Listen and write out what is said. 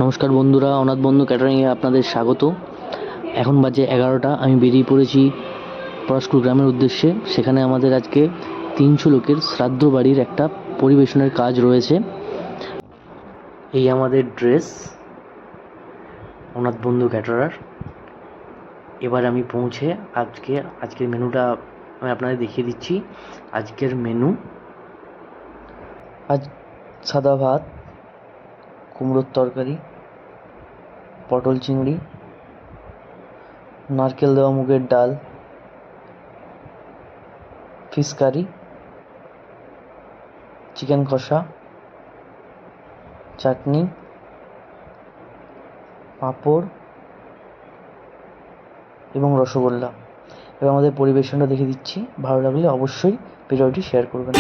নমস্কার বন্ধুরা, অনাথ বন্ধু ক্যাটারিংয়ে আপনাদের স্বাগত। এখন বাজে 11টা। আমি বেরিয়ে পড়েছি পরশকুল গ্রামের উদ্দেশ্যে। সেখানে আমাদের আজকে 300 লোকের শ্রাদ্ধ বাড়ির একটা পরিবেশনের কাজ রয়েছে। এই আমাদের ড্রেস, অনাথ বন্ধু ক্যাটারার। এবার আমি পৌঁছে আজকের মেনুটা আমি আপনাদের দেখিয়ে দিচ্ছি। আজকের মেনু: আজ সাদা ভাত, কুমড়োর তরকারি, পটল চিংড়ি, নারকেল দেওয়া মুগের ডাল, ফিশ কারি, চিকেন কষা, চাটনি, পাঁপড় এবং রসগোল্লা। এবার আমাদের পরিবেশনটা দেখে দিচ্ছি। ভালো লাগলে অবশ্যই ভিডিওটি শেয়ার করবেন।